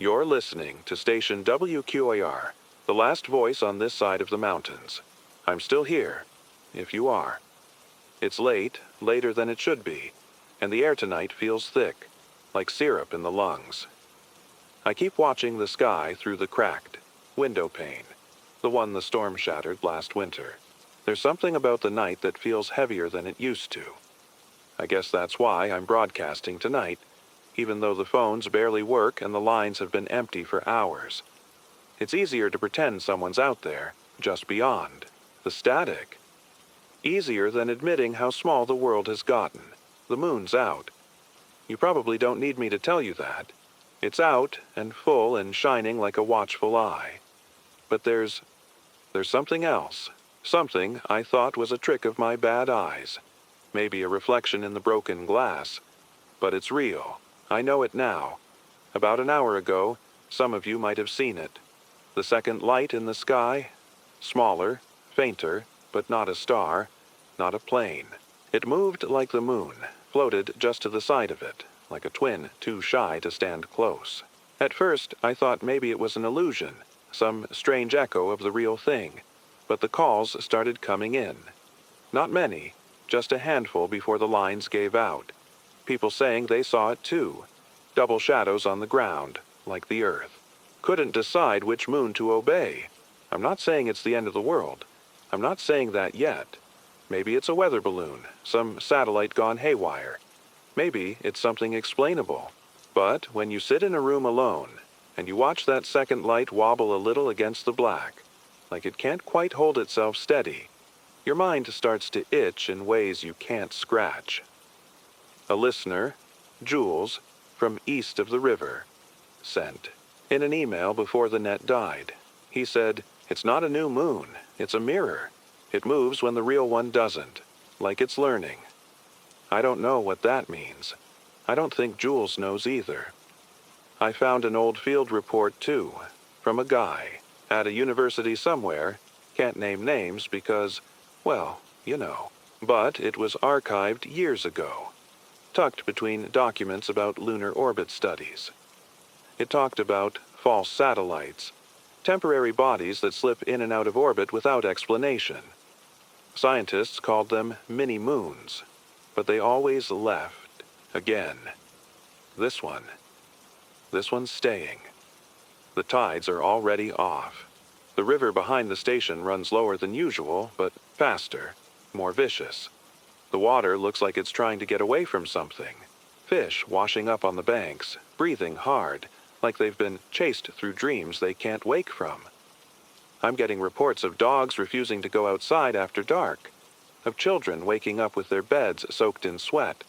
You're listening to station WQAR, the last voice on this side of the mountains. I'm still here, if you are. It's late, later than it should be, and the air tonight feels thick, like syrup in the lungs. I keep watching the sky through the cracked window pane, the one the storm shattered last winter. There's something about the night that feels heavier than it used to. I guess that's why I'm broadcasting tonight, even though the phones barely work and the lines have been empty for hours. It's easier to pretend someone's out there, just beyond the static. Easier than admitting how small the world has gotten. The moon's out. You probably don't need me to tell you that. It's out and full and shining like a watchful eye. But there's something else. Something I thought was a trick of my bad eyes. Maybe a reflection in the broken glass. But it's real. I know it now. About an hour ago, some of you might have seen it. The second light in the sky. Smaller, fainter, but not a star, not a plane. It moved like the moon, floated just to the side of it, like a twin too shy to stand close. At first, I thought maybe it was an illusion, some strange echo of the real thing, but the calls started coming in. Not many, just a handful before the lines gave out. People saying they saw it too. Double shadows on the ground, like the earth. Couldn't decide which moon to obey. I'm not saying it's the end of the world. I'm not saying that yet. Maybe it's a weather balloon, some satellite gone haywire. Maybe it's something explainable. But when you sit in a room alone, and you watch that second light wobble a little against the black, like it can't quite hold itself steady, your mind starts to itch in ways you can't scratch. A listener, Jules, from east of the river, sent. In an email before the net died, he said, "It's not a new moon, it's a mirror. It moves when the real one doesn't, like it's learning." I don't know what that means. I don't think Jules knows either. I found an old field report too, from a guy, at a university somewhere, can't name names because, well, you know. But it was archived years ago, tucked between documents about lunar orbit studies. It talked about false satellites, temporary bodies that slip in and out of orbit without explanation. Scientists called them mini-moons, but they always left, again. This one's staying. The tides are already off. The river behind the station runs lower than usual, but faster, more vicious. The water looks like it's trying to get away from something. Fish washing up on the banks, breathing hard, like they've been chased through dreams they can't wake from. I'm getting reports of dogs refusing to go outside after dark, of children waking up with their beds soaked in sweat,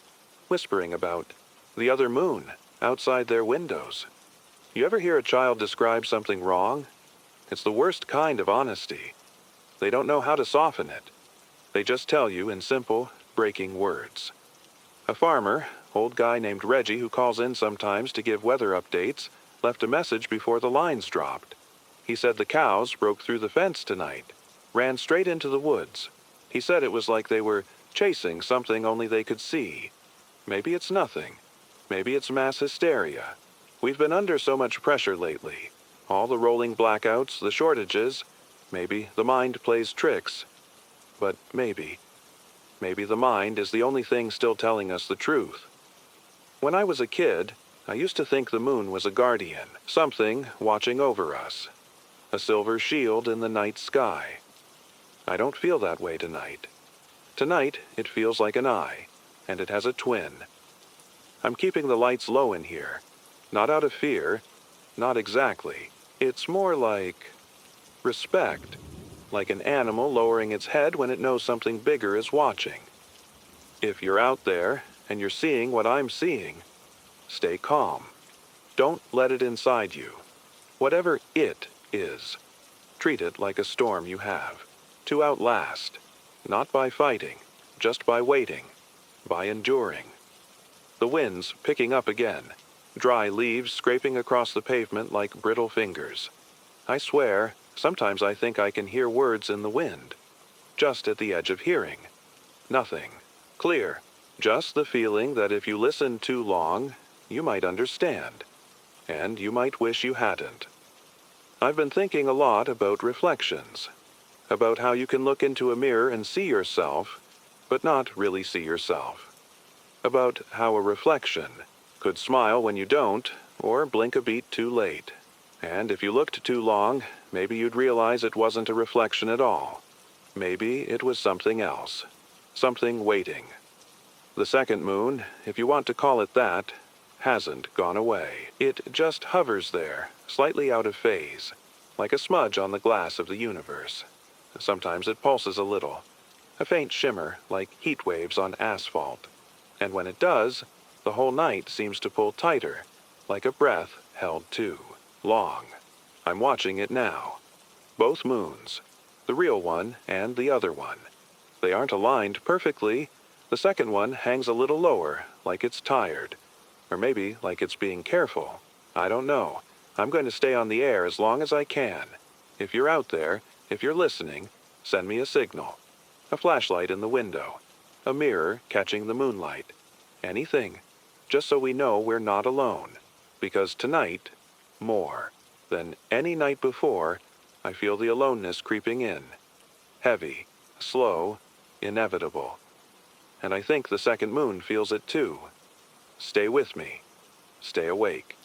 whispering about the other moon outside their windows. You ever hear a child describe something wrong? It's the worst kind of honesty. They don't know how to soften it. They just tell you in simple, breaking words. A farmer, old guy named Reggie who calls in sometimes to give weather updates, left a message before the lines dropped. He said the cows broke through the fence tonight, ran straight into the woods. He said it was like they were chasing something only they could see. Maybe it's nothing. Maybe it's mass hysteria. We've been under so much pressure lately. All the rolling blackouts, the shortages. Maybe the mind plays tricks. But maybe the mind is the only thing still telling us the truth. When I was a kid, I used to think the moon was a guardian, something watching over us. A silver shield in the night sky. I don't feel that way tonight. Tonight, it feels like an eye, and it has a twin. I'm keeping the lights low in here. Not out of fear, not exactly. It's more like respect, like an animal lowering its head when it knows something bigger is watching. If you're out there, and you're seeing what I'm seeing, stay calm. Don't let it inside you. Whatever it is, treat it like a storm you have, to outlast, not by fighting, just by waiting, by enduring. The wind's picking up again, dry leaves scraping across the pavement like brittle fingers. I swear, sometimes I think I can hear words in the wind, just at the edge of hearing. Nothing. Clear. Just the feeling that if you listen too long, you might understand. and you might wish you hadn't. I've been thinking a lot about reflections, about how you can look into a mirror and see yourself, but not really see yourself. About how a reflection could smile when you don't, or blink a beat too late. And if you looked too long, maybe you'd realize it wasn't a reflection at all. Maybe it was something else. Something waiting. The second moon, if you want to call it that, hasn't gone away. It just hovers there, slightly out of phase, like a smudge on the glass of the universe. Sometimes it pulses a little, a faint shimmer like heat waves on asphalt. And when it does, the whole night seems to pull tighter, like a breath held too long. I'm watching it now. Both moons, the real one and the other one. They aren't aligned perfectly. The second one hangs a little lower, like it's tired. Or maybe like it's being careful. I don't know. I'm going to stay on the air as long as I can. If you're out there, if you're listening, send me a signal. A flashlight in the window. A mirror catching the moonlight. Anything. Just so we know we're not alone. Because tonight, more than any night before, I feel the aloneness creeping in. Heavy, slow, inevitable. And I think the second moon feels it too. Stay with me. Stay awake.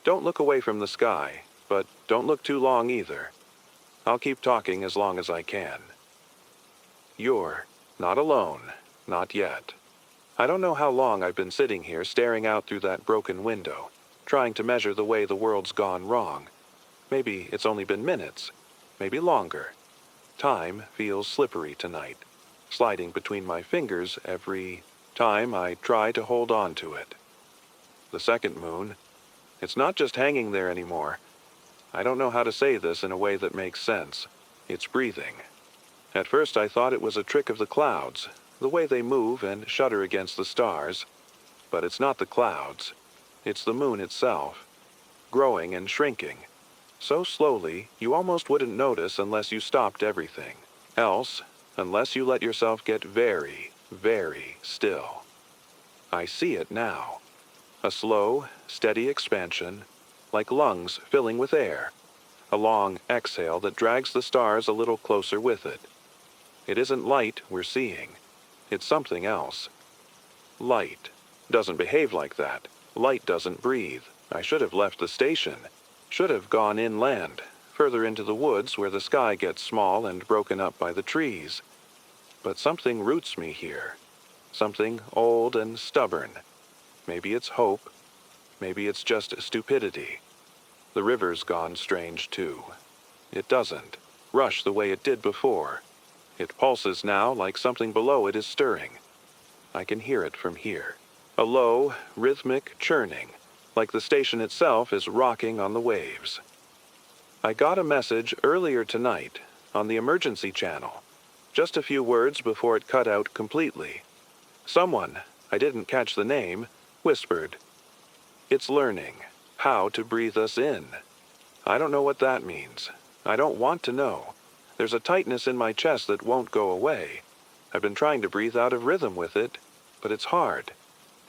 Don't look away from the sky, but don't look too long either. I'll keep talking as long as I can. You're not alone, not yet. I don't know how long I've been sitting here staring out through that broken window, trying to measure the way the world's gone wrong. Maybe it's only been minutes, maybe longer. Time feels slippery tonight, sliding between my fingers every time I try to hold on to it. The second moon, it's not just hanging there anymore. I don't know how to say this in a way that makes sense. It's breathing. At first I thought it was a trick of the clouds, the way they move and shudder against the stars. But it's not the clouds. It's the moon itself, growing and shrinking. So slowly, you almost wouldn't notice unless you stopped everything. Else, unless you let yourself get very, very still. I see it now. A slow, steady expansion, like lungs filling with air. A long exhale that drags the stars a little closer with it. It isn't light we're seeing. It's something else. Light doesn't behave like that. Light doesn't breathe. I should have left the station. Should have gone inland, further into the woods where the sky gets small and broken up by the trees. But something roots me here. Something old and stubborn. Maybe it's hope. Maybe it's just stupidity. The river's gone strange too. It doesn't rush the way it did before. It pulses now like something below it is stirring. I can hear it from here. A low, rhythmic churning, like the station itself is rocking on the waves. I got a message earlier tonight on the emergency channel, just a few words before it cut out completely. Someone, I didn't catch the name, whispered, "It's learning how to breathe us in." I don't know what that means. I don't want to know. There's a tightness in my chest that won't go away. I've been trying to breathe out of rhythm with it, but it's hard.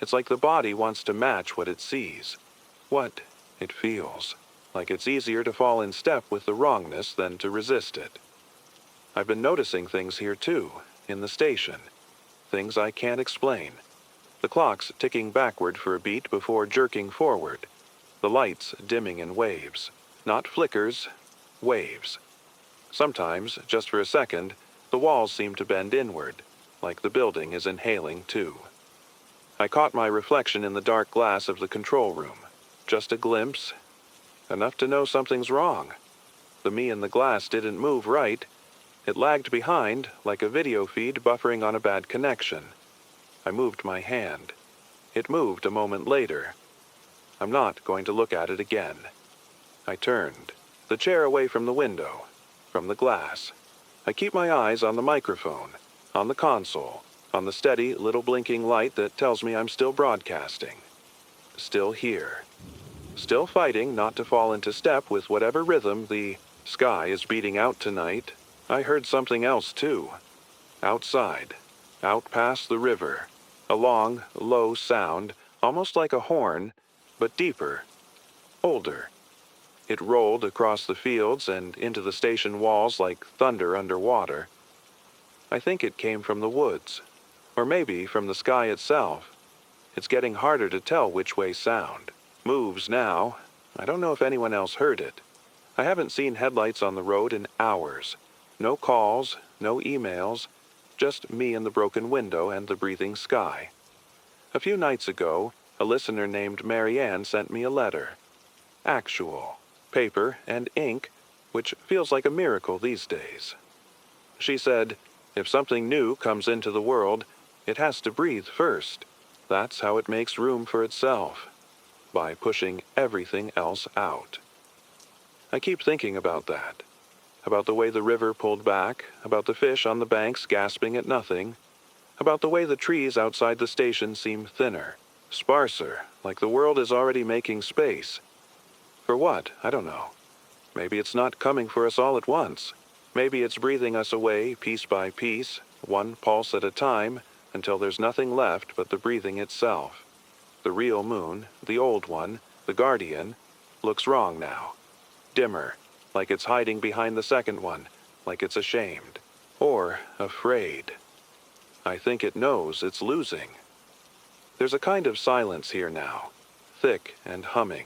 It's like the body wants to match what it sees, what it feels. Like it's easier to fall in step with the wrongness than to resist it. I've been noticing things here too, in the station. Things I can't explain. The clock's ticking backward for a beat before jerking forward. The lights dimming in waves. Not flickers, waves. Sometimes, just for a second, the walls seem to bend inward, like the building is inhaling too. I caught my reflection in the dark glass of the control room. Just a glimpse. Enough to know something's wrong. The me in the glass didn't move right. It lagged behind, like a video feed buffering on a bad connection. I moved my hand. It moved a moment later. I'm not going to look at it again. I turned, the chair away from the window, from the glass. I keep my eyes on the microphone, on the console, on the steady little blinking light that tells me I'm still broadcasting. Still here. Still fighting not to fall into step with whatever rhythm the sky is beating out tonight. I heard something else too. Outside, out past the river. A long, low sound, almost like a horn, but deeper. older. It rolled across the fields and into the station walls like thunder underwater. I think it came from the woods, or maybe from the sky itself. It's getting harder to tell which way sound moves now. I don't know if anyone else heard it. I haven't seen headlights on the road in hours. No calls, no emails, just me and the broken window and the breathing sky. A few nights ago, a listener named Marianne sent me a letter. Actual. Paper and ink, which feels like a miracle these days. She said, if something new comes into the world, it has to breathe first. That's how it makes room for itself, by pushing everything else out. I keep thinking about that. About the way the river pulled back, about the fish on the banks gasping at nothing, about the way the trees outside the station seem thinner, sparser, like the world is already making space. For what? I don't know. Maybe it's not coming for us all at once. Maybe it's breathing us away piece by piece, one pulse at a time, until there's nothing left but the breathing itself. The real moon, the old one, the guardian, looks wrong now. Dimmer, like it's hiding behind the second one, like it's ashamed. Or afraid. I think it knows it's losing. There's a kind of silence here now, thick and humming.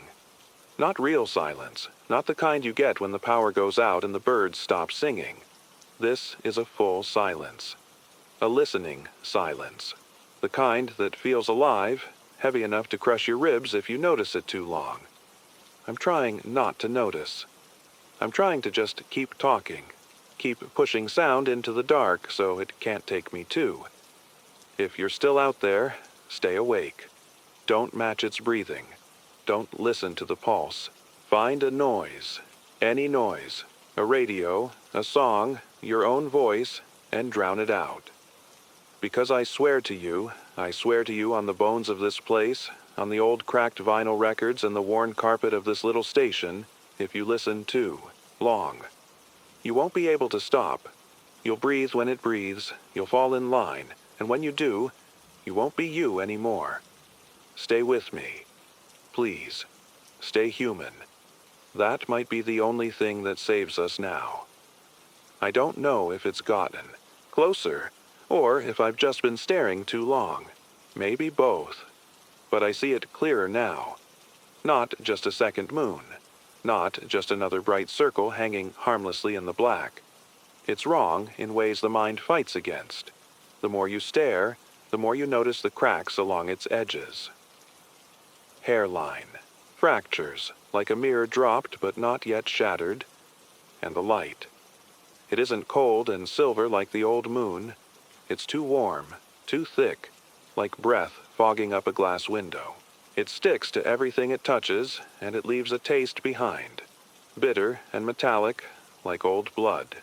Not real silence, not the kind you get when the power goes out and the birds stop singing. This is a full silence. A listening silence. The kind that feels alive, heavy enough to crush your ribs if you notice it too long. I'm trying not to notice. I'm trying to just keep talking, keep pushing sound into the dark so it can't take me too. If you're still out there, stay awake. Don't match its breathing. Don't listen to the pulse. Find a noise, any noise, a radio, a song, your own voice, and drown it out. Because I swear to you on the bones of this place, on the old cracked vinyl records and the worn carpet of this little station, if you listen too long, you won't be able to stop. You'll breathe when it breathes, you'll fall in line, and when you do, you won't be you anymore. Stay with me. Please, stay human. That might be the only thing that saves us now. I don't know if it's gotten closer, or if I've just been staring too long. Maybe both. But I see it clearer now. Not just a second moon. Not just another bright circle hanging harmlessly in the black. It's wrong in ways the mind fights against. The more you stare, the more you notice the cracks along its edges. Hairline. Fractures, like a mirror dropped but not yet shattered. And the light. It isn't cold and silver like the old moon. It's too warm, too thick, like breath fogging up a glass window. It sticks to everything it touches, and it leaves a taste behind. Bitter and metallic, like old blood.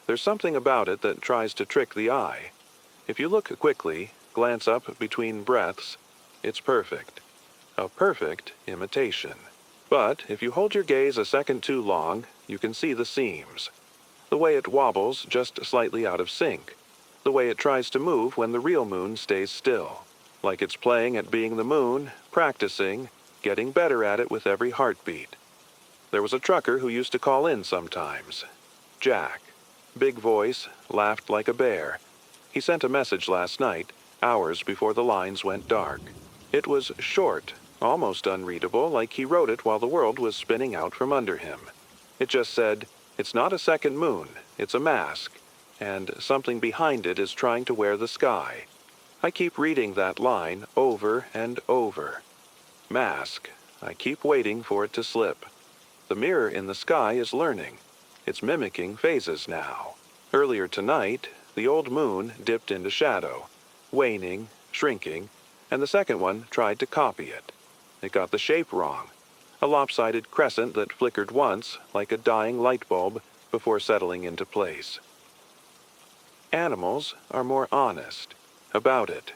There's something about it that tries to trick the eye. If you look quickly, glance up between breaths, it's perfect. A perfect imitation. But if you hold your gaze a second too long, you can see the seams. The way it wobbles just slightly out of sync. The way it tries to move when the real moon stays still. Like it's playing at being the moon, practicing, getting better at it with every heartbeat. There was a trucker who used to call in sometimes. Jack. Big voice, laughed like a bear. He sent a message last night, hours before the lines went dark. It was short, almost unreadable, like he wrote it while the world was spinning out from under him. It just said, "It's not a second moon, it's a mask, and something behind it is trying to wear the sky." I keep reading that line over and over. Mask. I keep waiting for it to slip. The mirror in the sky is learning. It's mimicking phases now. Earlier tonight, the old moon dipped into shadow, waning, shrinking, and the second one tried to copy it. It got the shape wrong. A lopsided crescent that flickered once, like a dying light bulb, before settling into place. Animals are more honest about it.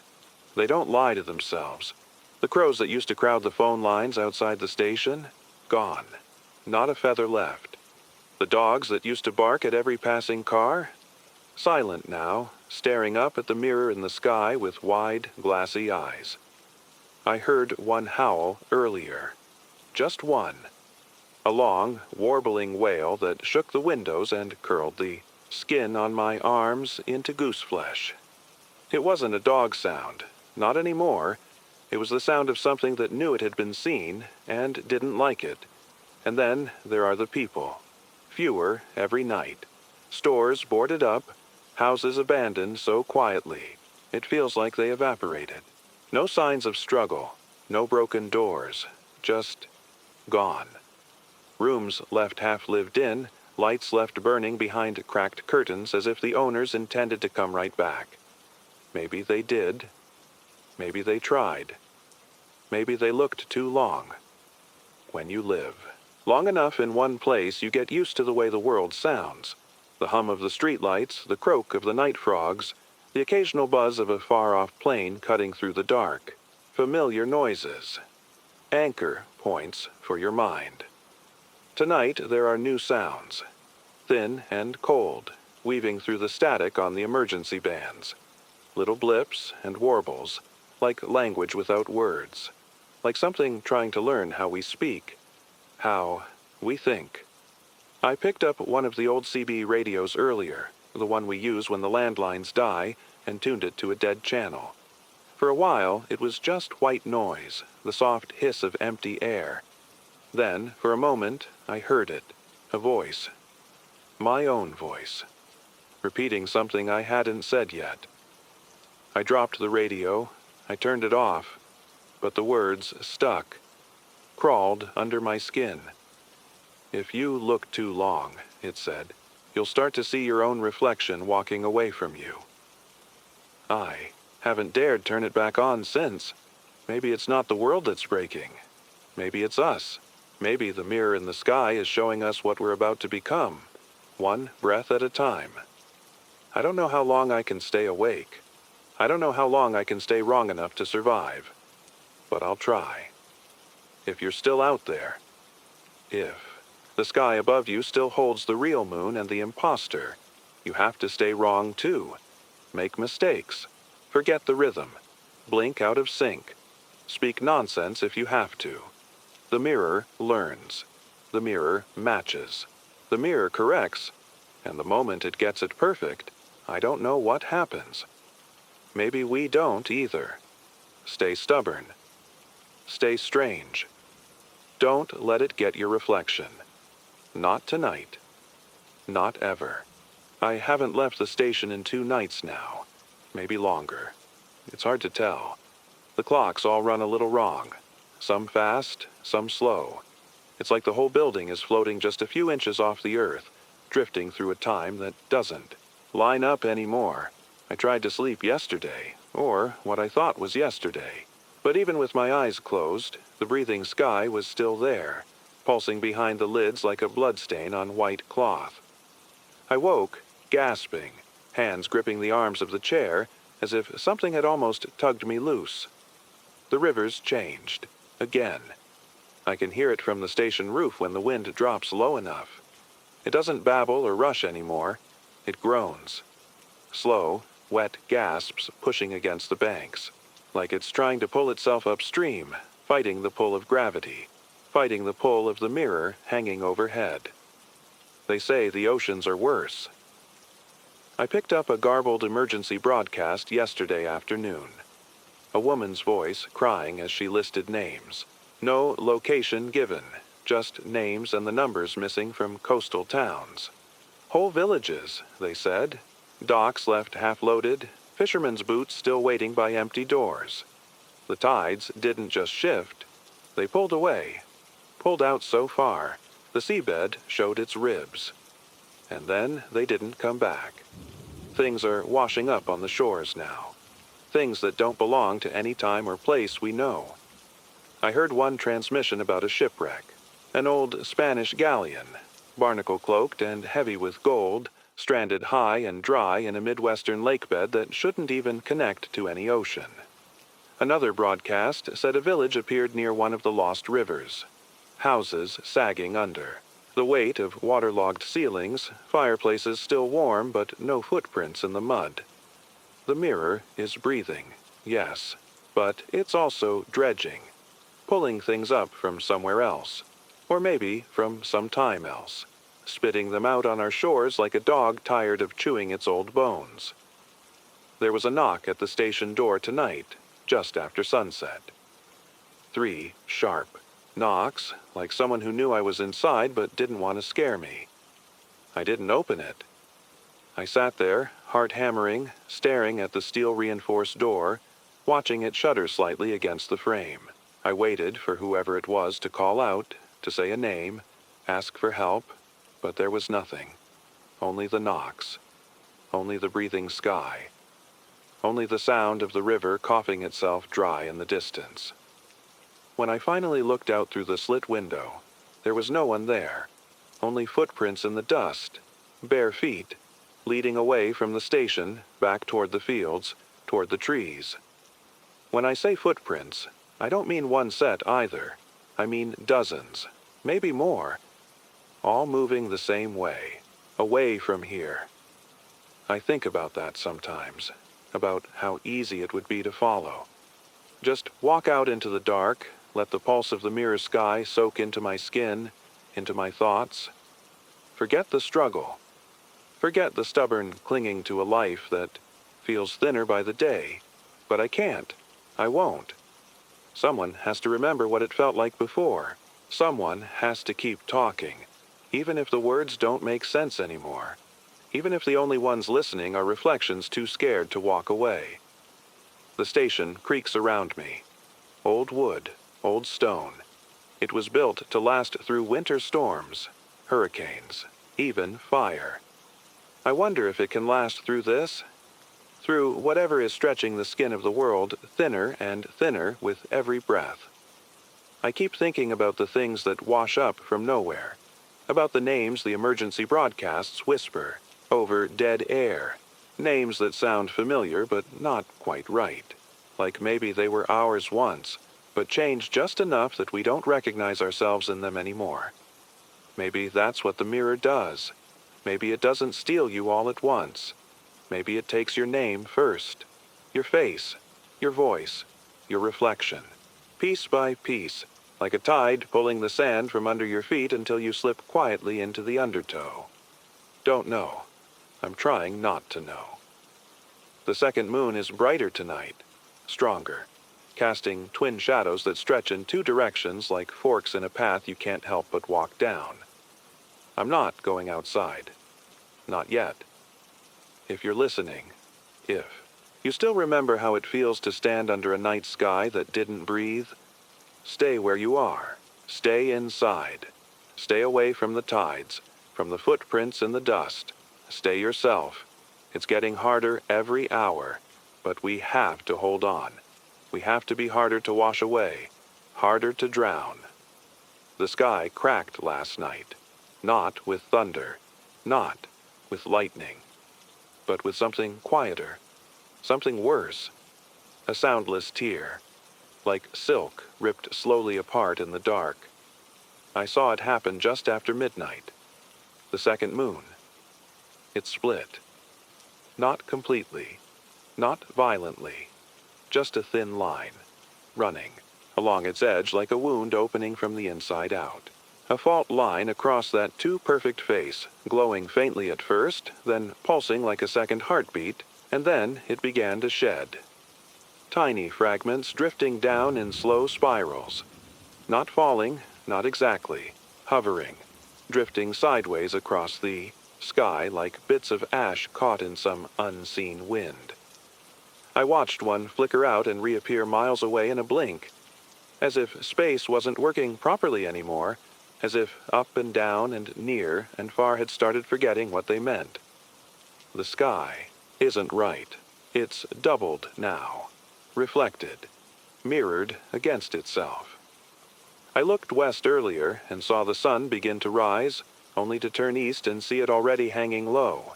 They don't lie to themselves. The crows that used to crowd the phone lines outside the station, gone. Not a feather left. The dogs that used to bark at every passing car, silent now, staring up at the mirror in the sky with wide, glassy eyes. I heard one howl earlier. just one. A long, warbling wail that shook the windows and curled the skin on my arms into goose flesh. It wasn't a dog sound, not anymore. It was the sound of something that knew it had been seen and didn't like it. And then there are the people. Fewer every night. Stores boarded up, houses abandoned so quietly. It feels like they evaporated. No signs of struggle, no broken doors, just gone. Rooms left half lived in, lights left burning behind cracked curtains as if the owners intended to come right back. Maybe they did. Maybe they tried. Maybe they looked too long. When you live long enough in one place, you get used to the way the world sounds. The hum of the streetlights, the croak of the night frogs, the occasional buzz of a far-off plane cutting through the dark. Familiar noises. Anchor points for your mind. Tonight there are new sounds. Thin and cold, weaving through the static on the emergency bands. Little blips and warbles, like language without words. Like something trying to learn how we speak, how we think. I picked up one of the old CB radios earlier, the one we use when the landlines die, and tuned it to a dead channel. For a while, it was just white noise, the soft hiss of empty air. Then, for a moment, I heard it, a voice. My own voice, repeating something I hadn't said yet. I dropped the radio, I turned it off, but the words stuck, crawled under my skin. If you look too long, it said, you'll start to see your own reflection walking away from you. I haven't dared turn it back on since. Maybe it's not the world that's breaking. Maybe it's us. Maybe the mirror in the sky is showing us what we're about to become, one breath at a time. I don't know how long I can stay awake. I don't know how long I can stay wrong enough to survive. But I'll try. If you're still out there, if the sky above you still holds the real moon and the imposter, you have to stay wrong too. Make mistakes. Forget the rhythm. Blink out of sync. Speak nonsense if you have to. The mirror learns. The mirror matches. The mirror corrects. And the moment it gets it perfect, I don't know what happens. Maybe we don't either. Stay stubborn. Stay strange. Don't let it get your reflection. Not tonight. Not ever. I haven't left the station in 2 nights now. Maybe longer. It's hard to tell. The clocks all run a little wrong. Some fast, some slow. It's like the whole building is floating just a few inches off the earth, drifting through a time that doesn't line up anymore. I tried to sleep yesterday, or what I thought was yesterday. But even with my eyes closed, the breathing sky was still there, pulsing behind the lids like a bloodstain on white cloth. I woke, gasping, hands gripping the arms of the chair, as if something had almost tugged me loose. The river's changed. Again. I can hear it from the station roof when the wind drops low enough. It doesn't babble or rush anymore. It groans. Slow, wet gasps pushing against the banks, like it's trying to pull itself upstream, fighting the pull of gravity, fighting the pull of the mirror hanging overhead. They say the oceans are worse. I picked up a garbled emergency broadcast yesterday afternoon. A woman's voice crying as she listed names. No location given, just names and the numbers missing from coastal towns. Whole villages, they said. Docks left half-loaded, fishermen's boots still waiting by empty doors. The tides didn't just shift, they pulled away. Pulled out so far, the seabed showed its ribs. And then they didn't come back. Things are washing up on the shores now. Things that don't belong to any time or place we know. I heard one transmission about a shipwreck. An old Spanish galleon, barnacle-cloaked and heavy with gold, stranded high and dry in a Midwestern lakebed that shouldn't even connect to any ocean. Another broadcast said a village appeared near one of the lost rivers. Houses sagging under. The weight of waterlogged ceilings, fireplaces still warm but no footprints in the mud. The mirror is breathing, yes, but it's also dredging. pulling things up from somewhere else, or maybe from some time else, spitting them out on our shores like a dog tired of chewing its old bones. There was a knock at the station door tonight, just after sunset. 3 sharp knocks, like someone who knew I was inside but didn't want to scare me. I didn't open it. I sat there, heart hammering, staring at the steel-reinforced door, watching it shudder slightly against the frame. I waited for whoever it was to call out, to say a name, ask for help, but there was nothing. Only the knocks. Only the breathing sky. Only the sound of the river coughing itself dry in the distance. When I finally looked out through the slit window, there was no one there. Only footprints in the dust, bare feet, leading away from the station, back toward the fields, toward the trees. When I say footprints, I don't mean one set either. I mean dozens, maybe more, all moving the same way, away from here. I think about that sometimes, about how easy it would be to follow. Just walk out into the dark, let the pulse of the mirror sky soak into my skin, into my thoughts. Forget the struggle. Forget the stubborn clinging to a life that feels thinner by the day. But I can't. I won't. Someone has to remember what it felt like before. Someone has to keep talking, even if the words don't make sense anymore. Even if the only ones listening are reflections too scared to walk away. The station creaks around me. Old wood, old stone. It was built to last through winter storms, hurricanes, even fire. I wonder if it can last through this? Through whatever is stretching the skin of the world thinner and thinner with every breath. I keep thinking about the things that wash up from nowhere, about the names the emergency broadcasts whisper over dead air, names that sound familiar but not quite right, like maybe they were ours once, but changed just enough that we don't recognize ourselves in them anymore. Maybe that's what the mirror does. Maybe it doesn't steal you all at once. Maybe it takes your name first, your face, your voice, your reflection, piece by piece, like a tide pulling the sand from under your feet until you slip quietly into the undertow. Don't know. I'm trying not to know. The second moon is brighter tonight, stronger, casting twin shadows that stretch in 2 directions like forks in a path you can't help but walk down. I'm not going outside. Not yet. If you're listening, if you still remember how it feels to stand under a night sky that didn't breathe, stay where you are. Stay inside. Stay away from the tides, from the footprints in the dust. Stay yourself. It's getting harder every hour, but we have to hold on. We have to be harder to wash away, harder to drown. The sky cracked last night, not with thunder, not with lightning, but with something quieter, something worse, a soundless tear, like silk ripped slowly apart in the dark. I saw it happen just after midnight, the second moon. It split. Not completely, not violently, just a thin line, running along its edge like a wound opening from the inside out. A fault line across that too perfect face, glowing faintly at first, then pulsing like a second heartbeat, and then it began to shed. Tiny fragments drifting down in slow spirals. Not falling, not exactly, hovering, drifting sideways across the sky like bits of ash caught in some unseen wind. I watched one flicker out and reappear miles away in a blink, as if space wasn't working properly anymore, as if up and down and near and far had started forgetting what they meant. The sky isn't right. It's doubled now, reflected, mirrored against itself. I looked west earlier and saw the sun begin to rise, only to turn east and see it already hanging low,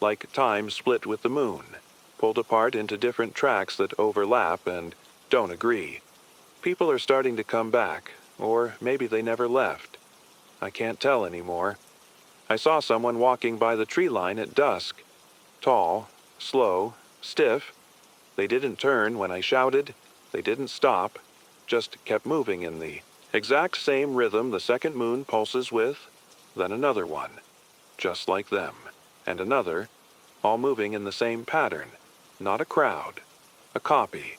like time split with the moon, pulled apart into different tracks that overlap and don't agree. People are starting to come back, or maybe they never left. I can't tell anymore. I saw someone walking by the tree line at dusk. Tall, slow, stiff. They didn't turn when I shouted. They didn't stop. just kept moving in the exact same rhythm the second moon pulses with, then another one, just like them, and another, all moving in the same pattern, not a crowd, a copy.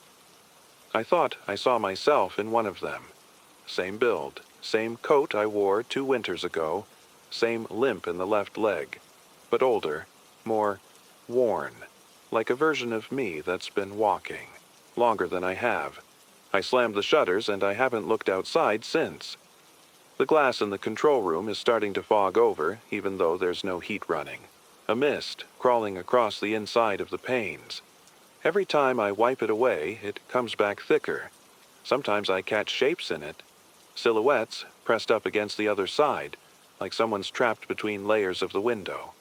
I thought I saw myself in one of them. Same build, same coat I wore 2 winters ago, same limp in the left leg, but older, more worn, like a version of me that's been walking, longer than I have. I slammed the shutters and I haven't looked outside since. The glass in the control room is starting to fog over, even though there's no heat running. A mist crawling across the inside of the panes. Every time I wipe it away, it comes back thicker. Sometimes I catch shapes in it, silhouettes pressed up against the other side, like someone's trapped between layers of the window.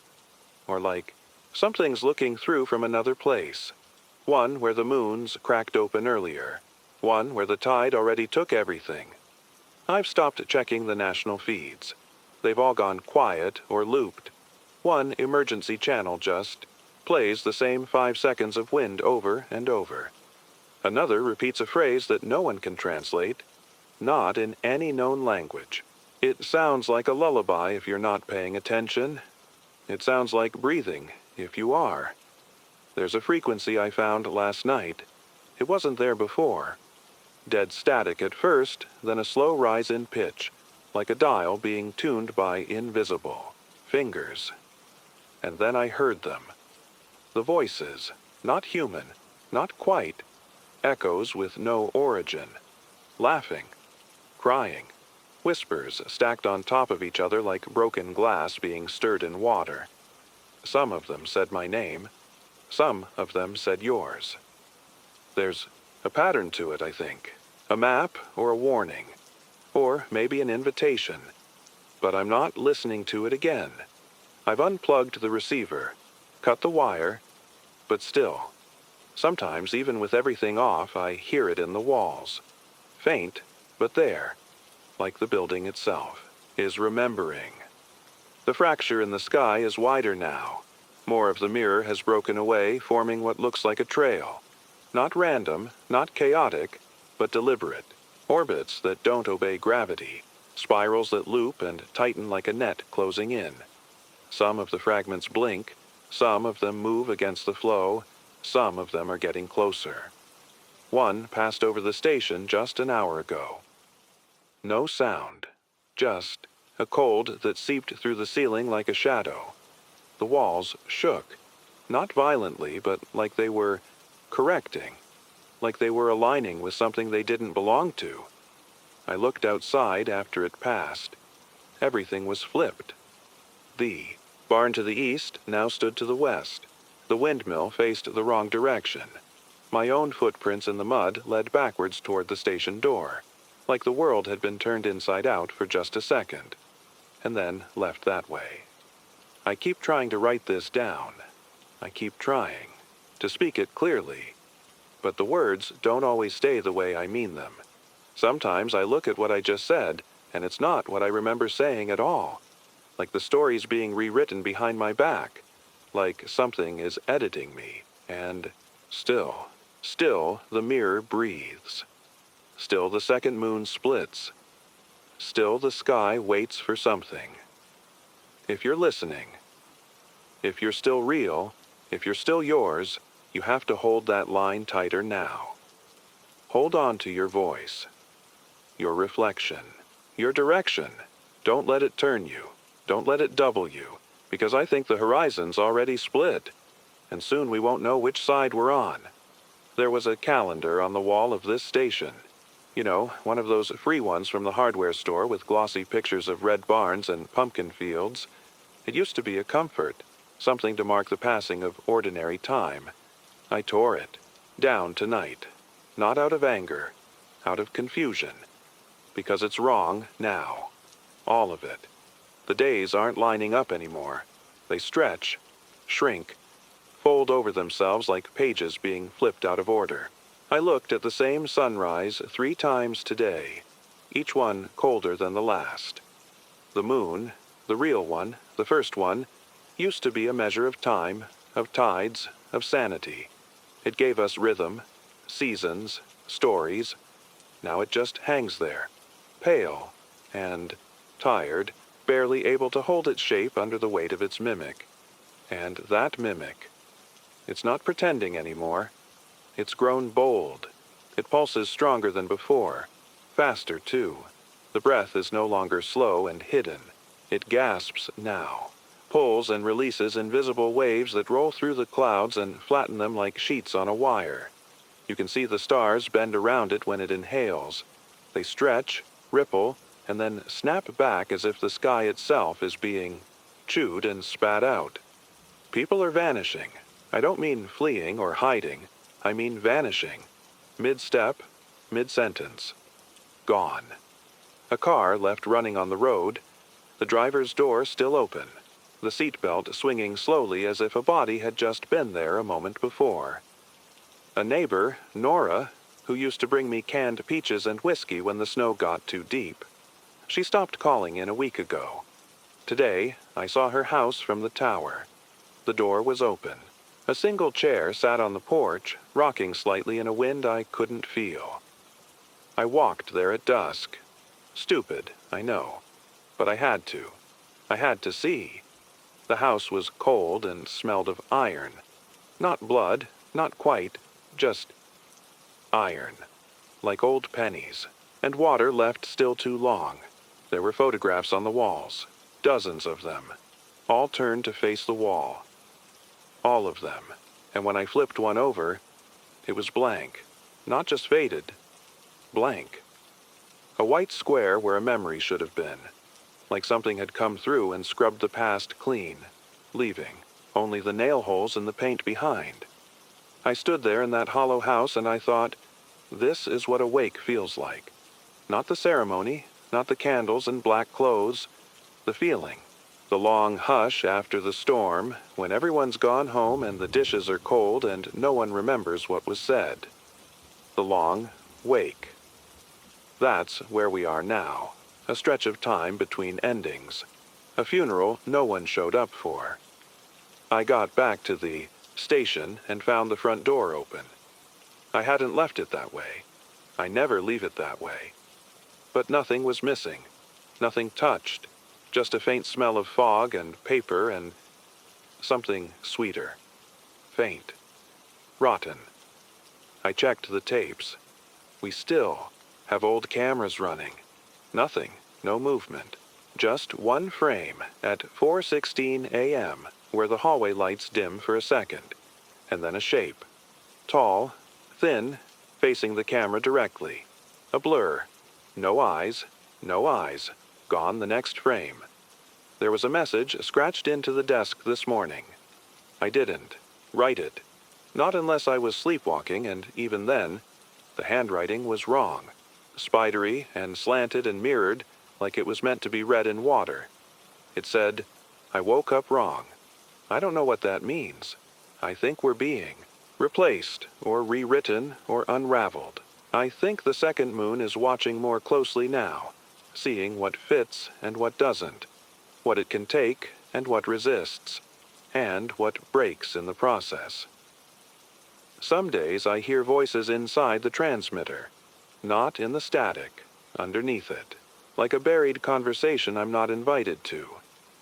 Or like something's looking through from another place. One where the moon's cracked open earlier. One where the tide already took everything. I've stopped checking the national feeds. They've all gone quiet or looped. One emergency channel just plays the same 5 seconds of wind over and over. Another repeats a phrase that no one can translate, not in any known language. It sounds like a lullaby if you're not paying attention. It sounds like breathing if you are. There's a frequency I found last night. It wasn't there before. Dead static at first, then a slow rise in pitch, like a dial being tuned by invisible fingers. And then I heard them. The voices, not human, not quite, echoes with no origin. Laughing, crying, whispers stacked on top of each other like broken glass being stirred in water. Some of them said my name. Some of them said yours. There's a pattern to it, I think. A map or a warning. Or maybe an invitation. But I'm not listening to it again. I've unplugged the receiver, cut the wire, but still, sometimes even with everything off, I hear it in the walls. Faint, but there, like the building itself, is remembering. The fracture in the sky is wider now. More of the mirror has broken away, forming what looks like a trail. Not random, not chaotic, but deliberate. Orbits that don't obey gravity. Spirals that loop and tighten like a net closing in. Some of the fragments blink. Some of them move against the flow. Some of them are getting closer. One passed over the station just an hour ago. No sound. Just a cold that seeped through the ceiling like a shadow. The walls shook. Not violently, but like they were correcting. Like they were aligning with something they didn't belong to. I looked outside after it passed. Everything was flipped. The barn to the east now stood to the west. The windmill faced the wrong direction. My own footprints in the mud led backwards toward the station door, like the world had been turned inside out for just a second, and then left that way. I keep trying to write this down. I keep trying to speak it clearly. But the words don't always stay the way I mean them. Sometimes I look at what I just said, and it's not what I remember saying at all. Like the story's being rewritten behind my back. Like something is editing me. And still the mirror breathes. Still the second moon splits. Still the sky waits for something. If you're listening, if you're still real, if you're still yours, you have to hold that line tighter now. Hold on to your voice, your reflection, your direction. Don't let it turn you. Don't let it double you, because I think the horizon's already split, and soon we won't know which side we're on. There was a calendar on the wall of this station. You know, one of those free ones from the hardware store with glossy pictures of red barns and pumpkin fields. It used to be a comfort, something to mark the passing of ordinary time. I tore it down tonight, not out of anger, out of confusion, because it's wrong now, all of it. The days aren't lining up anymore. They stretch, shrink, fold over themselves like pages being flipped out of order. I looked at the same sunrise 3 times today, each one colder than the last. The moon, the real one, the first one, used to be a measure of time, of tides, of sanity. It gave us rhythm, seasons, stories. Now it just hangs there, pale and tired, barely able to hold its shape under the weight of its mimic. And that mimic, it's not pretending anymore. It's grown bold. It pulses stronger than before, faster too. The breath is no longer slow and hidden. It gasps now, pulls and releases invisible waves that roll through the clouds and flatten them like sheets on a wire. You can see the stars bend around it when it inhales. They stretch, ripple, and then snap back as if the sky itself is being chewed and spat out. People are vanishing. I don't mean fleeing or hiding. I mean vanishing. Mid-step, mid-sentence. Gone. A car left running on the road, the driver's door still open, the seatbelt swinging slowly as if a body had just been there a moment before. A neighbor, Nora, who used to bring me canned peaches and whiskey when the snow got too deep. She stopped calling in a week ago. Today, I saw her house from the tower. The door was open. A single chair sat on the porch, rocking slightly in a wind I couldn't feel. I walked there at dusk. Stupid, I know. But I had to. I had to see. The house was cold and smelled of iron. Not blood, not quite, just iron. Like old pennies. And water left still too long. There were photographs on the walls. Dozens of them. All turned to face the wall. All of them. And when I flipped one over, it was blank. Not just faded. Blank. A white square where a memory should have been. Like something had come through and scrubbed the past clean, leaving only the nail holes in the paint behind. I stood there in that hollow house and I thought, this is what a wake feels like. Not the ceremony, not the candles and black clothes, the feeling. The long hush after the storm, when everyone's gone home and the dishes are cold and no one remembers what was said. The long wake. That's where we are now, a stretch of time between endings. A funeral no one showed up for. I got back to the station and found the front door open. I hadn't left it that way. I never leave it that way. But nothing was missing. Nothing touched. Just a faint smell of fog and paper and something sweeter. Faint. Rotten. I checked the tapes. We still have old cameras running. Nothing. No movement. Just one frame at 4:16 a.m. where the hallway lights dim for a second. And then a shape. Tall, thin, facing the camera directly. A blur. No eyes. No eyes. Gone the next frame. There was a message scratched into the desk this morning. I didn't write it. Not unless I was sleepwalking, and even then, the handwriting was wrong. Spidery and slanted and mirrored like it was meant to be read in water. It said, I woke up wrong. I don't know what that means. I think we're being replaced or rewritten or unraveled. I think the second moon is watching more closely now, seeing what fits and what doesn't, what it can take and what resists, and what breaks in the process. Some days I hear voices inside the transmitter, not in the static, underneath it, like a buried conversation I'm not invited to.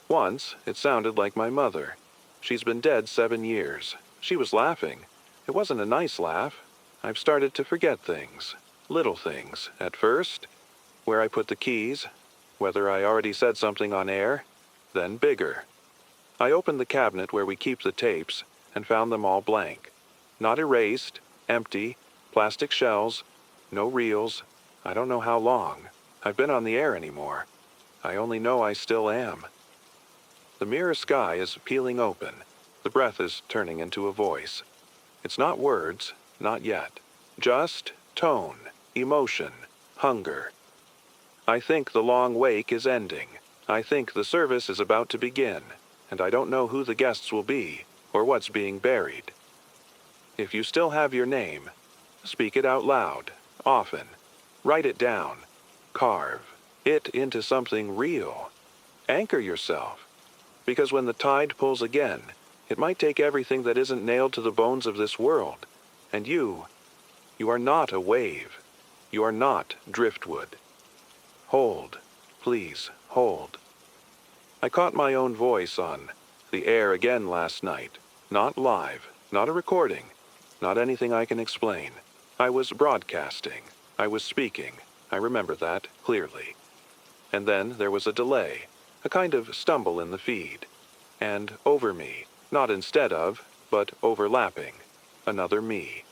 Once, it sounded like my mother. She's been dead 7 years. She was laughing. It wasn't a nice laugh. I've started to forget things, little things, at first. Where I put the keys, whether I already said something on air, then bigger. I opened the cabinet where we keep the tapes and found them all blank. Not erased, empty, plastic shells, no reels. I don't know how long I've been on the air anymore. I only know I still am. The mirror sky is peeling open. The breath is turning into a voice. It's not words, not yet. Just tone, emotion, hunger. I think the long wake is ending. I think the service is about to begin, and I don't know who the guests will be or what's being buried. If you still have your name, speak it out loud, often. Write it down. Carve it into something real. Anchor yourself, because when the tide pulls again, it might take everything that isn't nailed to the bones of this world, and you are not a wave. You are not driftwood. Hold. Please, hold. I caught my own voice on the air again last night. Not live, not a recording, not anything I can explain. I was broadcasting. I was speaking. I remember that clearly. And then there was a delay, a kind of stumble in the feed. And over me, not instead of, but overlapping, another me,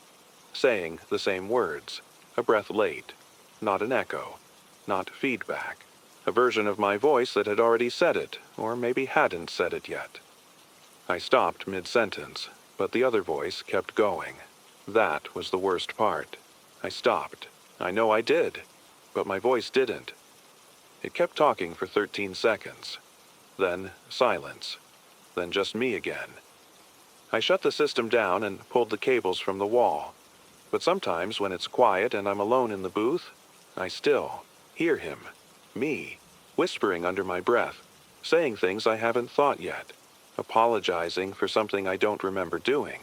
saying the same words, a breath late, not an echo, not feedback, a version of my voice that had already said it, or maybe hadn't said it yet. I stopped mid-sentence, but the other voice kept going. That was the worst part. I stopped. I know I did, but my voice didn't. It kept talking for 13 seconds. Then silence. Then just me again. I shut the system down and pulled the cables from the wall. But sometimes when it's quiet and I'm alone in the booth, I still hear him, me, whispering under my breath, saying things I haven't thought yet, apologizing for something I don't remember doing.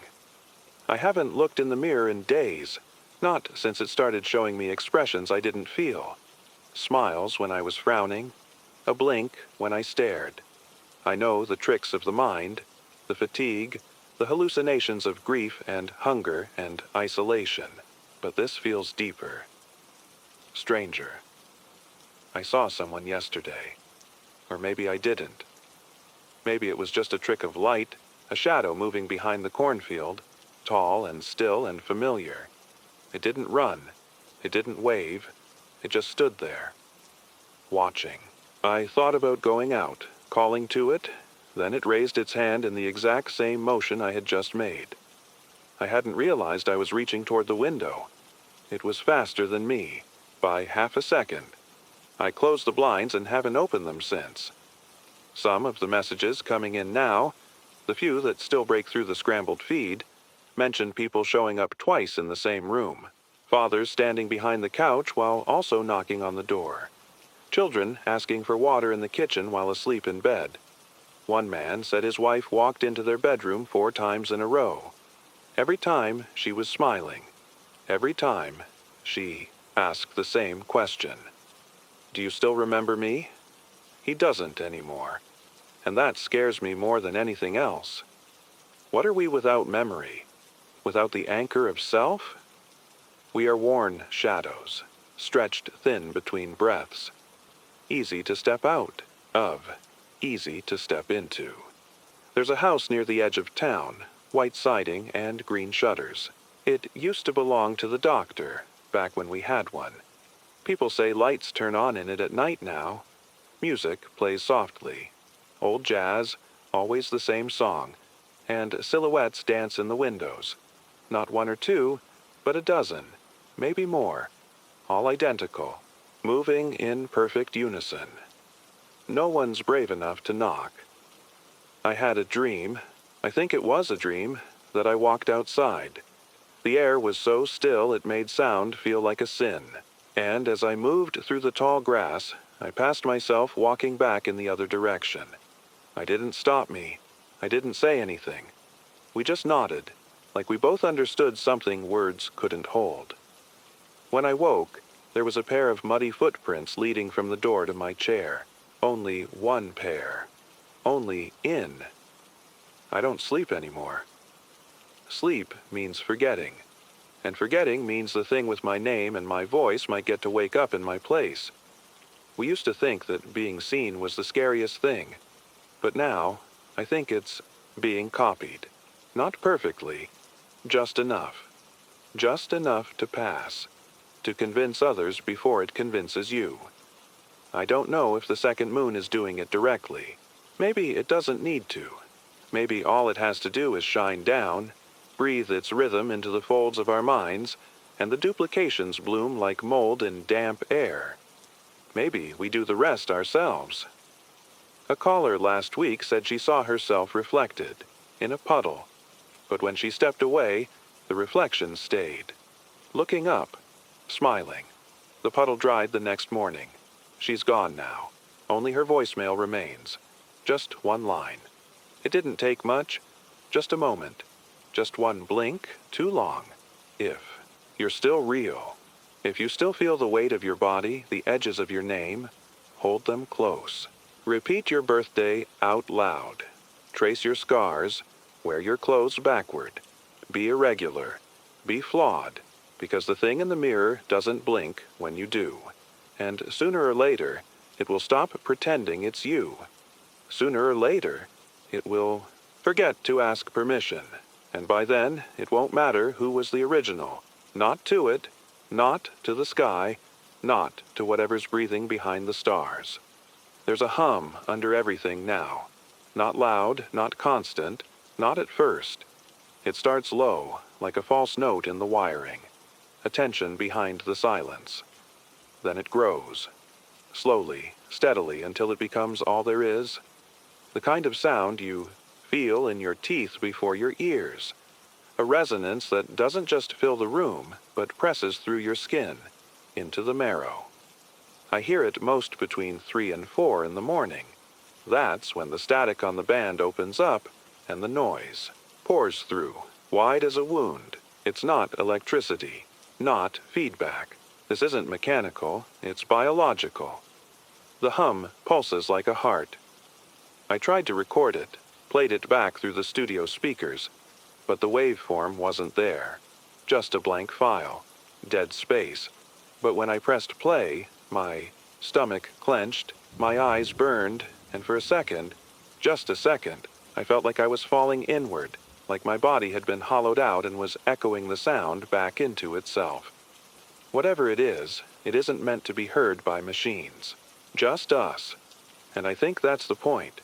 I haven't looked in the mirror in days, not since it started showing me expressions I didn't feel. Smiles when I was frowning, a blink when I stared. I know the tricks of the mind, the fatigue, the hallucinations of grief and hunger and isolation, but this feels deeper. Stranger. I saw someone yesterday. Or maybe I didn't. Maybe it was just a trick of light, a shadow moving behind the cornfield, tall and still and familiar. It didn't run. It didn't wave. It just stood there, watching. I thought about going out, calling to it, then it raised its hand in the exact same motion I had just made. I hadn't realized I was reaching toward the window. It was faster than me, by half a second. I closed the blinds and haven't opened them since. Some of the messages coming in now, the few that still break through the scrambled feed, mention people showing up twice in the same room. Fathers standing behind the couch while also knocking on the door. Children asking for water in the kitchen while asleep in bed. One man said his wife walked into their bedroom 4 times in a row. Every time she was smiling. Every time she asked the same question. Do you still remember me? He doesn't anymore. And that scares me more than anything else. What are we without memory? Without the anchor of self? We are worn shadows, stretched thin between breaths. Easy to step out of, easy to step into. There's a house near the edge of town, white siding and green shutters. It used to belong to the doctor, back when we had one. People say lights turn on in it at night now. Music plays softly. Old jazz, always the same song, and silhouettes dance in the windows. Not 1 or 2, but a dozen, maybe more, all identical, moving in perfect unison. No one's brave enough to knock. I had a dream, I think it was a dream, that I walked outside. The air was so still it made sound feel like a sin. And as I moved through the tall grass, I passed myself walking back in the other direction. I didn't stop me. I didn't say anything. We just nodded, like we both understood something words couldn't hold. When I woke, there was a pair of muddy footprints leading from the door to my chair. Only one pair. Only in. I don't sleep anymore. Sleep means forgetting. And forgetting means the thing with my name and my voice might get to wake up in my place. We used to think that being seen was the scariest thing. But now, I think it's being copied. Not perfectly, just enough. Just enough to pass. To convince others before it convinces you. I don't know if the second moon is doing it directly. Maybe it doesn't need to. Maybe all it has to do is shine down, breathe its rhythm into the folds of our minds, and the duplications bloom like mold in damp air. Maybe we do the rest ourselves. A caller last week said she saw herself reflected, in a puddle, but when she stepped away, the reflection stayed. Looking up, smiling. The puddle dried the next morning. She's gone now. Only her voicemail remains. Just one line. It didn't take much, just a moment. Just one blink, too long. If you're still real. If you still feel the weight of your body, the edges of your name, hold them close. Repeat your birthday out loud. Trace your scars. Wear your clothes backward. Be irregular. Be flawed, because the thing in the mirror doesn't blink when you do. And sooner or later, it will stop pretending it's you. Sooner or later, it will forget to ask permission. And by then, it won't matter who was the original. Not to it, not to the sky, not to whatever's breathing behind the stars. There's a hum under everything now. Not loud, not constant, not at first. It starts low, like a false note in the wiring. A tension behind the silence. Then it grows. Slowly, steadily, until it becomes all there is. The kind of sound you feel in your teeth before your ears. A resonance that doesn't just fill the room, but presses through your skin, into the marrow. I hear it most between 3 and 4 in the morning. That's when the static on the band opens up and the noise pours through, wide as a wound. It's not electricity, not feedback. This isn't mechanical, it's biological. The hum pulses like a heart. I tried to record it, played it back through the studio speakers, but the waveform wasn't there. Just a blank file, dead space. But when I pressed play, my stomach clenched, my eyes burned, and for a second, just a second, I felt like I was falling inward, like my body had been hollowed out and was echoing the sound back into itself. Whatever it isn't meant to be heard by machines. Just us. And I think that's the point.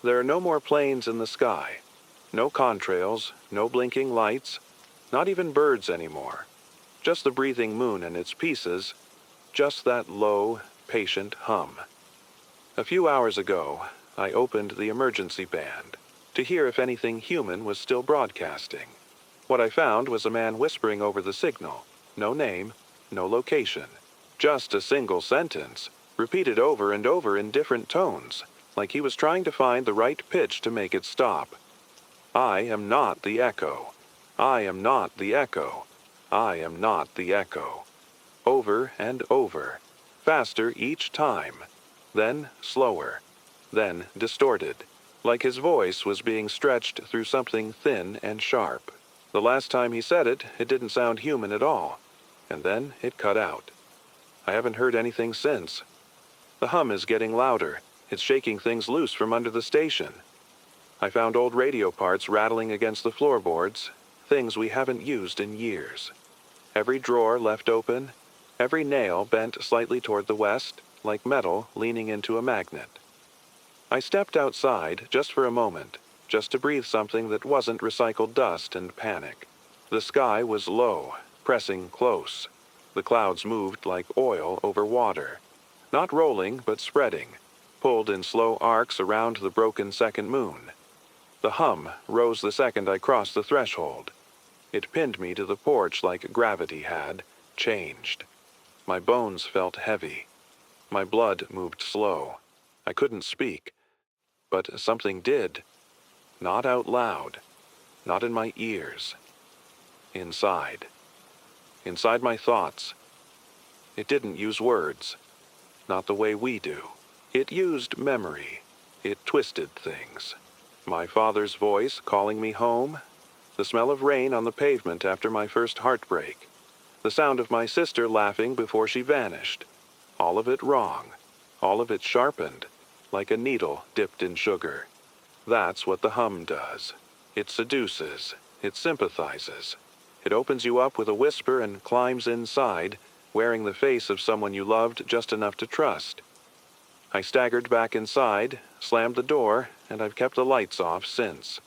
There are no more planes in the sky. No contrails, no blinking lights, not even birds anymore. Just the breathing moon and its pieces, just that low, patient hum. A few hours ago, I opened the emergency band to hear if anything human was still broadcasting. What I found was a man whispering over the signal. No name, no location. Just a single sentence, repeated over and over in different tones, like he was trying to find the right pitch to make it stop. I am not the echo. I am not the echo. I am not the echo. Over and over. Faster each time. Then slower. Then distorted. Like his voice was being stretched through something thin and sharp. The last time he said it, it didn't sound human at all. And then it cut out. I haven't heard anything since. The hum is getting louder. It's shaking things loose from under the station. I found old radio parts rattling against the floorboards, things we haven't used in years. Every drawer left open, every nail bent slightly toward the west, like metal leaning into a magnet. I stepped outside just for a moment, just to breathe something that wasn't recycled dust and panic. The sky was low, pressing close. The clouds moved like oil over water. Not rolling, but spreading, pulled in slow arcs around the broken second moon. The hum rose the second I crossed the threshold. It pinned me to the porch like gravity had, changed. My bones felt heavy. My blood moved slow. I couldn't speak. But something did. Not out loud. Not in my ears. Inside. Inside my thoughts. It didn't use words. Not the way we do. It used memory. It twisted things. My father's voice calling me home. The smell of rain on the pavement after my first heartbreak. The sound of my sister laughing before she vanished. All of it wrong. All of it sharpened, like a needle dipped in sugar. That's what the hum does. It seduces. It sympathizes. It opens you up with a whisper and climbs inside, wearing the face of someone you loved just enough to trust. I staggered back inside, slammed the door, and I've kept the lights off since.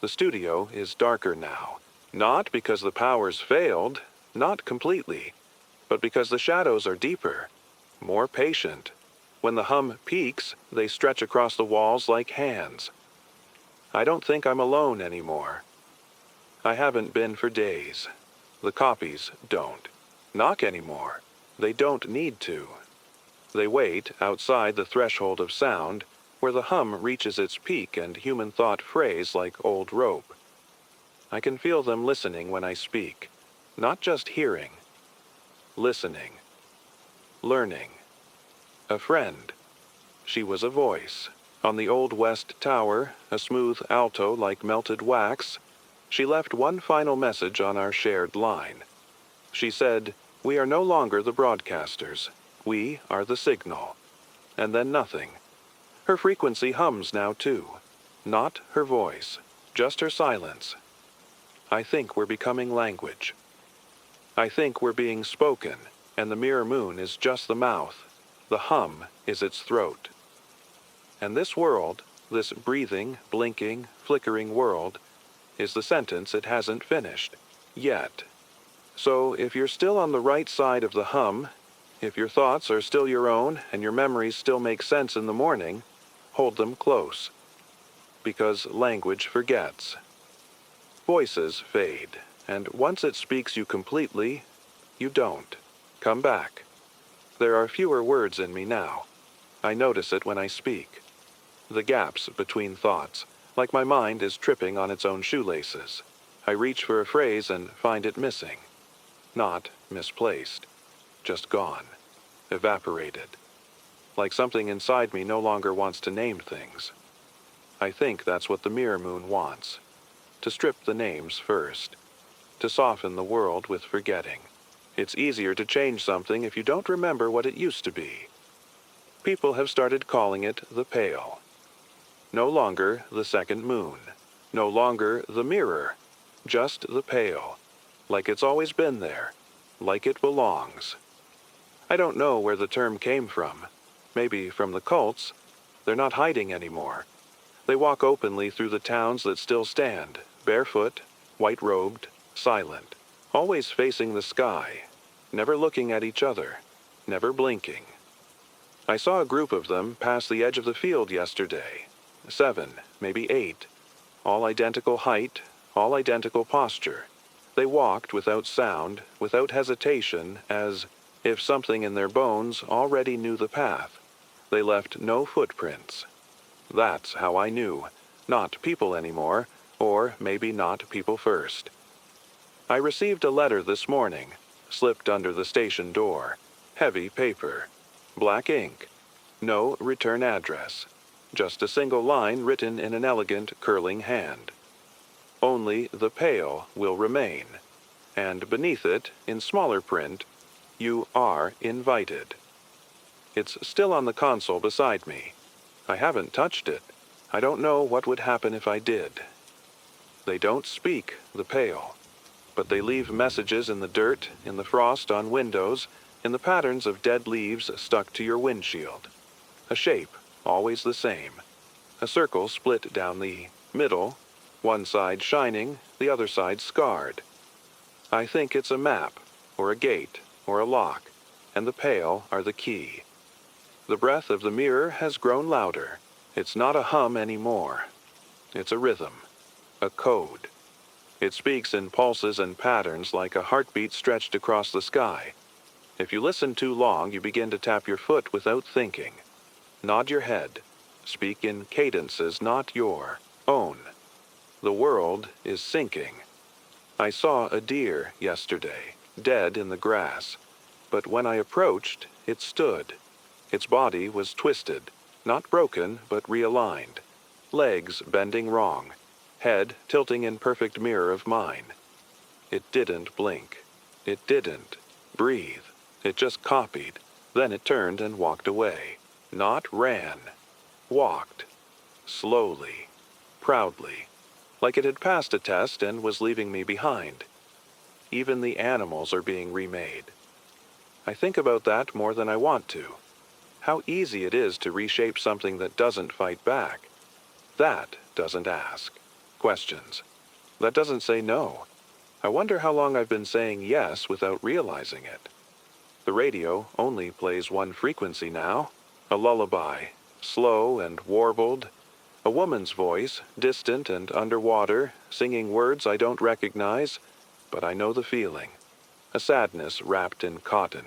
The studio is darker now. Not because the powers failed, not completely, but because the shadows are deeper, more patient. When the hum peaks, they stretch across the walls like hands. I don't think I'm alone anymore. I haven't been for days. The copies don't knock anymore. They don't need to. They wait outside the threshold of sound, where the hum reaches its peak and human thought frays like old rope. I can feel them listening when I speak, not just hearing. listening, learning. A friend. She was a voice. On the old West Tower, a smooth alto like melted wax, she left one final message on our shared line. She said, "We are no longer the broadcasters. We are the signal." And then nothing. Her frequency hums now too. Not her voice, just her silence. I think we're becoming language. I think we're being spoken, and the mirror moon is just the mouth. The hum is its throat. And this world, this breathing, blinking, flickering world, is the sentence it hasn't finished. Yet. So if you're still on the right side of the hum, if your thoughts are still your own and your memories still make sense in the morning, hold them close. Because language forgets. Voices fade, and once it speaks you completely, you don't. Come back. There are fewer words in me now. I notice it when I speak. The gaps between thoughts, like my mind is tripping on its own shoelaces. I reach for a phrase and find it missing. Not misplaced. Just gone. Evaporated. Like something inside me no longer wants to name things. I think that's what the mirror moon wants. To strip the names first. To soften the world with forgetting. It's easier to change something if you don't remember what it used to be. People have started calling it the pale. No longer the second moon. No longer the mirror. Just the pale. Like it's always been there. Like it belongs. I don't know where the term came from. Maybe from the cults. They're not hiding anymore. They walk openly through the towns that still stand, barefoot, white-robed, silent, always facing the sky, never looking at each other, never blinking. I saw a group of them pass the edge of the field yesterday. 7, maybe 8, all identical height, all identical posture. They walked without sound, without hesitation, as if something in their bones already knew the path. They left no footprints. That's how I knew. Not people anymore, or maybe not people first. I received a letter this morning, slipped under the station door. Heavy paper. Black ink. No return address. Just a single line written in an elegant, curling hand. Only the pale will remain. And beneath it, in smaller print, you are invited. It's still on the console beside me. I haven't touched it. I don't know what would happen if I did. They don't speak, the pale. But they leave messages in the dirt, in the frost on windows, in the patterns of dead leaves stuck to your windshield. A shape, always the same. A circle split down the middle, one side shining, the other side scarred. I think it's a map, or a gate, or a lock, and the pale are the key. The breath of the mirror has grown louder. It's not a hum anymore. It's a rhythm, a code. It speaks in pulses and patterns like a heartbeat stretched across the sky. If you listen too long, you begin to tap your foot without thinking. Nod your head. Speak in cadences not your own. The world is sinking. I saw a deer yesterday, dead in the grass. But when I approached, it stood. Its body was twisted, not broken, but realigned. Legs bending wrong. Head tilting in perfect mirror of mine. It didn't blink. It didn't breathe. It just copied. Then it turned and walked away. Not ran. Walked. Slowly. Proudly. Like it had passed a test and was leaving me behind. Even the animals are being remade. I think about that more than I want to. How easy it is to reshape something that doesn't fight back. That doesn't ask questions. That doesn't say no. I wonder how long I've been saying yes without realizing it. The radio only plays one frequency now. A lullaby, slow and warbled. A woman's voice, distant and underwater, singing words I don't recognize, but I know the feeling. A sadness wrapped in cotton.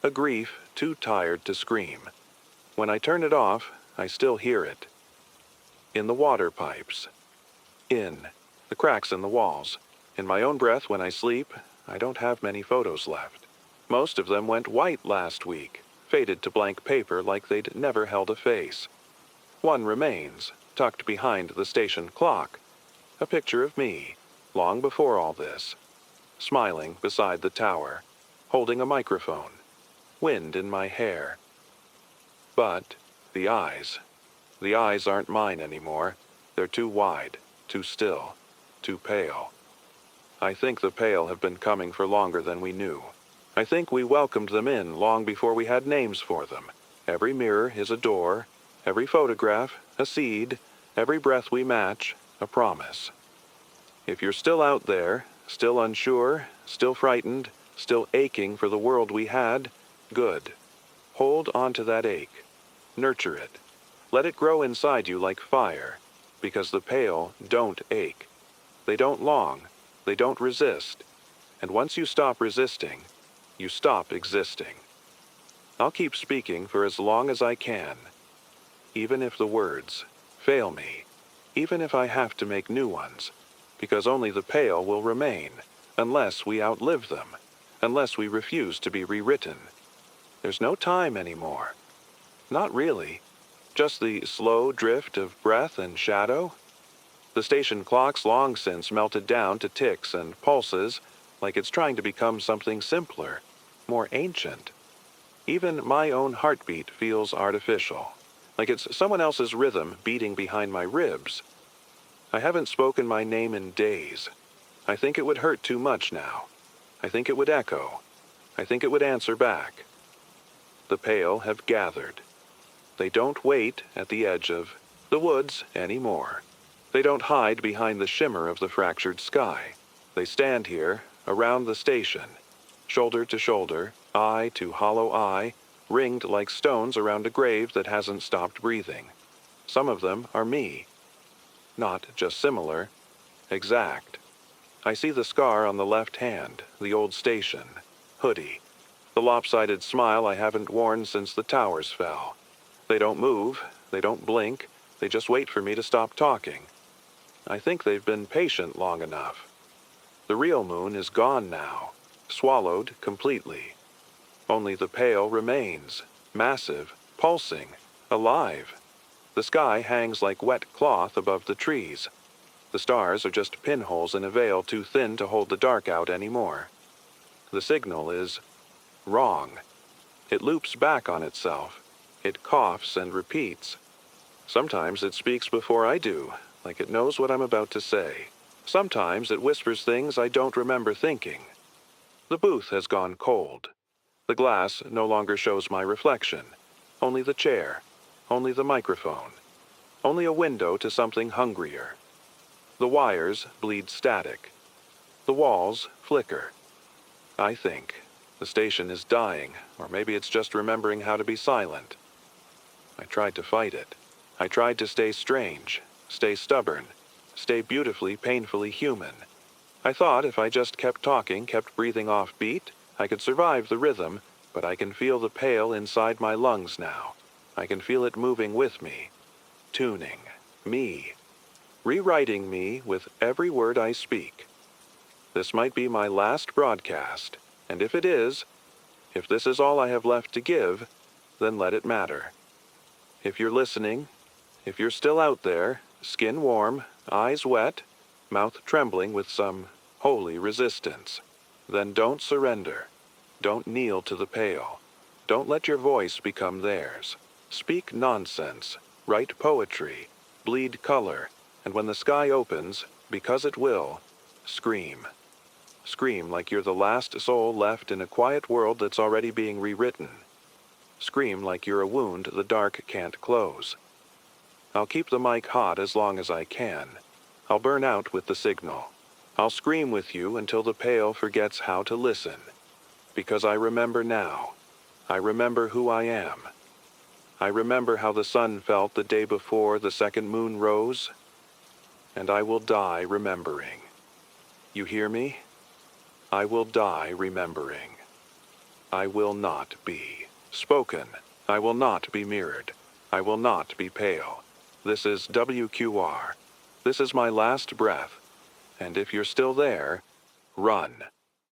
A grief too tired to scream. When I turn it off, I still hear it. In the water pipes. In the cracks in the walls. In my own breath when I sleep, I don't have many photos left. Most of them went white last week, faded to blank paper like they'd never held a face. One remains, tucked behind the station clock, a picture of me, long before all this, smiling beside the tower, holding a microphone, wind in my hair. But the eyes aren't mine anymore. They're too wide, too still, too pale. I think the pale have been coming for longer than we knew. I think we welcomed them in long before we had names for them. Every mirror is a door, every photograph a seed, every breath we match a promise. If you're still out there, still unsure, still frightened, still aching for the world we had, good. Hold on to that ache. Nurture it. Let it grow inside you like fire, because the pale don't ache. They don't long. They don't resist. And once you stop resisting, you stop existing. I'll keep speaking for as long as I can, even if the words fail me, even if I have to make new ones, because only the pale will remain, unless we outlive them, unless we refuse to be rewritten. There's no time anymore. Not really. Just the slow drift of breath and shadow. The station clock's long since melted down to ticks and pulses, like it's trying to become something simpler, more ancient. Even my own heartbeat feels artificial, like it's someone else's rhythm beating behind my ribs. I haven't spoken my name in days. I think it would hurt too much now. I think it would echo. I think it would answer back. The pale have gathered. They don't wait at the edge of the woods anymore. They don't hide behind the shimmer of the fractured sky. They stand here, around the station, shoulder to shoulder, eye to hollow eye, ringed like stones around a grave that hasn't stopped breathing. Some of them are me. Not just similar, exact. I see the scar on the left hand, the old station, hoodie, the lopsided smile I haven't worn since the towers fell. They don't move, they don't blink, they just wait for me to stop talking. I think they've been patient long enough. The real moon is gone now, swallowed completely. Only the pale remains, massive, pulsing, alive. The sky hangs like wet cloth above the trees. The stars are just pinholes in a veil too thin to hold the dark out anymore. The signal is wrong. It loops back on itself. It coughs and repeats. Sometimes it speaks before I do, like it knows what I'm about to say. Sometimes it whispers things I don't remember thinking. The booth has gone cold. The glass no longer shows my reflection. Only the chair. Only the microphone. Only a window to something hungrier. The wires bleed static. The walls flicker. I think the station is dying, or maybe it's just remembering how to be silent. I tried to fight it. I tried to stay strange, stay stubborn, stay beautifully, painfully human. I thought if I just kept talking, kept breathing off beat, I could survive the rhythm, but I can feel the pale inside my lungs now. I can feel it moving with me, tuning, me, rewriting me with every word I speak. This might be my last broadcast, and if it is, if this is all I have left to give, then let it matter. If you're listening, if you're still out there, skin warm, eyes wet, mouth trembling with some holy resistance, then don't surrender. Don't kneel to the pale. Don't let your voice become theirs. Speak nonsense, write poetry, bleed color, and when the sky opens, because it will, scream. Scream like you're the last soul left in a quiet world that's already being rewritten. Scream like you're a wound the dark can't close. I'll keep the mic hot as long as I can. I'll burn out with the signal. I'll scream with you until the pale forgets how to listen. Because I remember now. I remember who I am. I remember how the sun felt the day before the second moon rose. And I will die remembering. You hear me? I will die remembering. I will not be spoken. I will not be mirrored. I will not be pale. This is WQR. This is my last breath. And if you're still there, run.